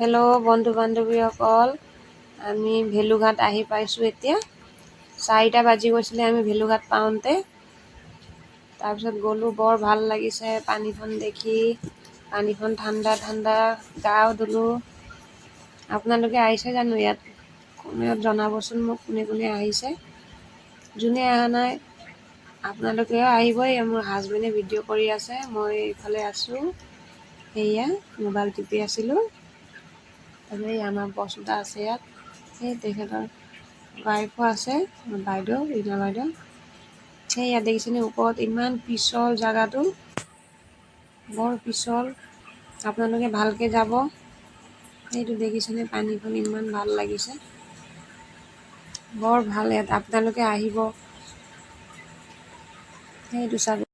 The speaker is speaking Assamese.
হেল্ল' বন্ধু বান্ধৱীসকল, আমি ভেলুঘাট আহি পাইছোঁ। এতিয়া 4টা বাজি গৈছিলে আমি ভেলুঘাট পাওঁতে। তাৰপিছত গ'লোঁ, বৰ ভাল লাগিছে পানীখন দেখি। পানীখন ঠাণ্ডা ঠাণ্ডা, গাও ধুলোঁ। আপোনালোকে আহিছে জানো ইয়াত? কোনে জনাবচোন মোক, কোনে কোনে আহিছে। যোনে অহা নাই আপোনালোকেও আহিবই। মোৰ হাজবেণ্ডে ভিডিঅ' কৰি আছে, মই এইফালে আছোঁ। সেয়া মোবাইল টিপি আছিলোঁ। তাৰপিছত আমাৰ বছ এটা আছে ইয়াত, সেই তেখেতৰ ৱাইফো আছে, বাইদেউ, ৰীণা বাইদেউ। সেই ইয়াত দেখিছেনে, ওপৰত ইমান পিছল জেগাটো, বৰ পিছল। আপোনালোকে ভালকৈ যাব। সেইটো দেখিছেনে, পানীখন ইমান ভাল লাগিছে, বৰ ভাল। ইয়াত আপোনালোকে আহিব, সেইটো চাব।